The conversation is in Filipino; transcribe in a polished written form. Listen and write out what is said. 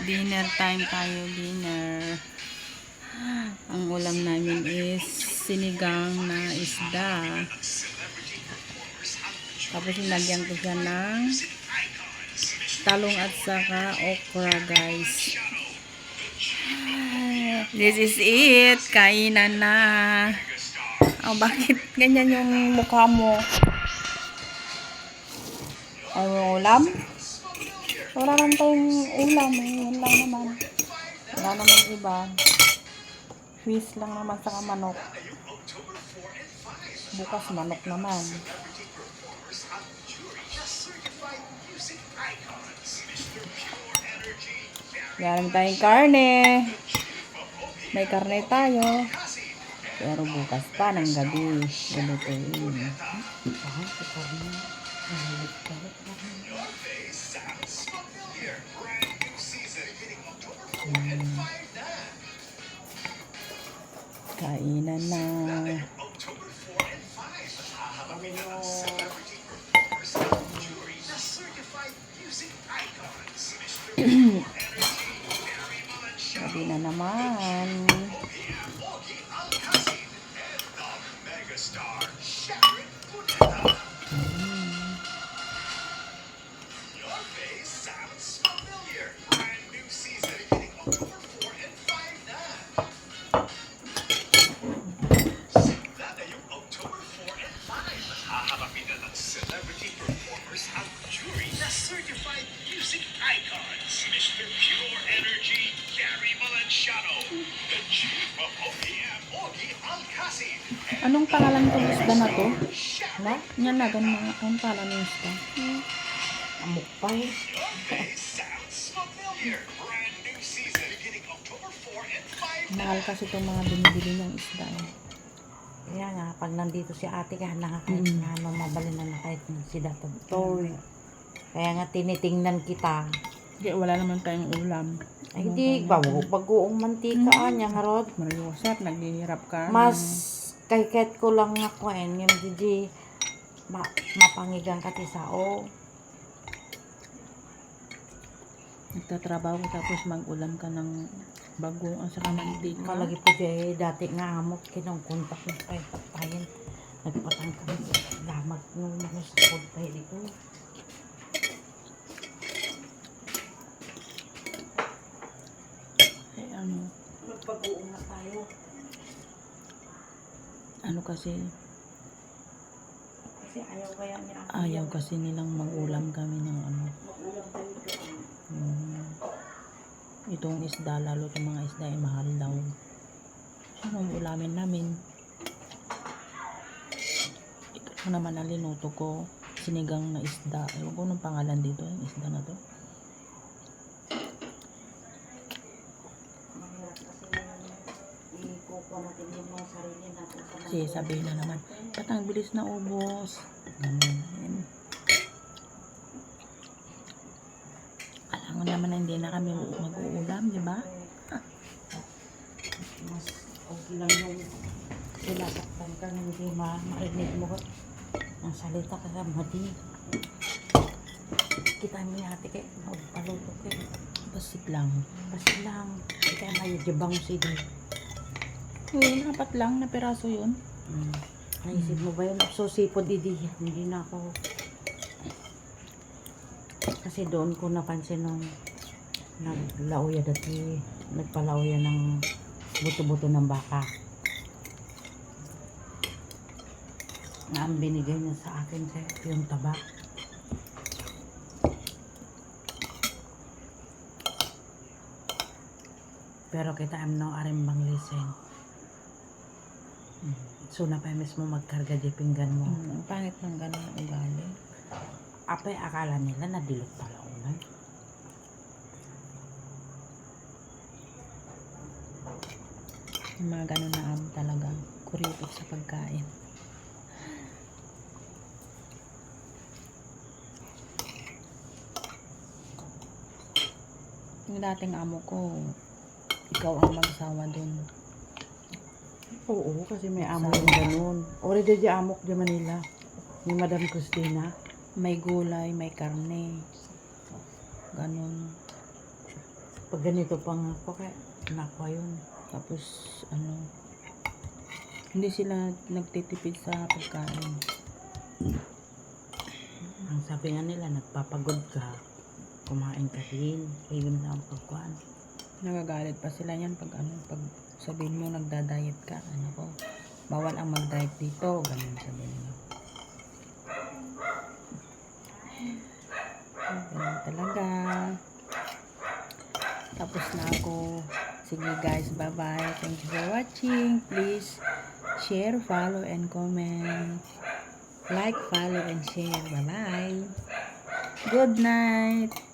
Dinner time tayo, dinner. Ang ulam namin is sinigang na isda. Tapos nilagyan ko siya ng talong at saka okra, guys. This is it. Kainan na. Oh, bakit ganyan yung mukha mo? Ay, ulam? Wala naman tayong ulam. Yun lang naman. Wala naman iba. Fish lang naman saka manok. Bukas manok naman. Meron tayong karne. May karne tayo. Pero bukas pa ng gabi. Lulutuin. Kainan na. Gabi na naman. Anong pangalan ng isda na to? Wala? Yan na, ganun. Anong pangalan ng isda? Amok pa eh. Mahal kasi itong mga binibili ng isda. Kaya nga, pag nandito si ate ka, nakakait nga nung mabali na nakait si Dato Toy. Kaya nga tinitingnan kita. Hindi, wala naman tayong ulam. Ay, hindi, bagoong mantika niya nga rod. Mariusap, naghihirap ka. Mas kahit ko lang ako yung DJ mapangigang kati sao. Nagtatrabaho tapos mag-ulam ka ng bagoong ang saka mantika. Malagi po dyan, dati nga amok kinongkontak ng patayin. Nagpatang kami. Damag nung mga sakod tayo dito. Eh, ano? Magpag-uong na tayo. Ano kasi, Kasi ayaw kaya niya. ayaw kasi nilang mag-ulam kami ng ano. Mag-ulam tayo dito. Itong isda, lalo itong mga isda ay mahal daw. So, ang ulamin namin. Ito naman ang linuto ko, sinigang na isda. Ewan ko nung pangalan dito, yung isda na to. Kasi sabihin na naman, ba't ang bilis na ubos? Ganun. Alam mo naman na hindi na kami mag-uulam, di ba? Mas okay lang yung sinasaktan ka na hindi marinig mo ang salita ka sa madi. Kita mo yung ate kayo, magpaluto kayo. Basit lang. Kasi lang, kita na yung jabang sidi. Oo, apat lang na peraso yun. Naisip mo ba yun? So, sipod hindi na ako. Kasi doon ko napansin nung naglauya dati, nagpalauya ng buto-buto ng baka. Nga ang binigay niya sa akin yung taba. Pero kita no arimbang lisen. So na pa mismo magkarga di pinggan mo. Ang pangit ng ganun ang ugali. Apay akala nila na dilok pala unay. Yung mga ganun na amo talaga. Kuripot sa pagkain. Yung dating amo ko, ikaw ang magsawa dun. Oo, kasi may amo yung ganun. Already di amok di Manila. Ni Madam Cristina. May gulay, may karne. Ganun. Pag ganito pang ako, kaya nakwa yun. Tapos, hindi sila nagtitipid sa pagkain. Ang sabi nga nila, nagpapagod ka, kumain ka din. Ayun na ang pagkuhan. Nagagalit pa sila yan pag sabihin mo nagda-diet ka, bawal ang mag-diet dito, ganun sabihin mo. Ganun talaga. Tapos na ako. Sige guys, bye-bye. Thank you for watching. Please share, follow, and comment. Like, follow, and share. Bye-bye. Good night.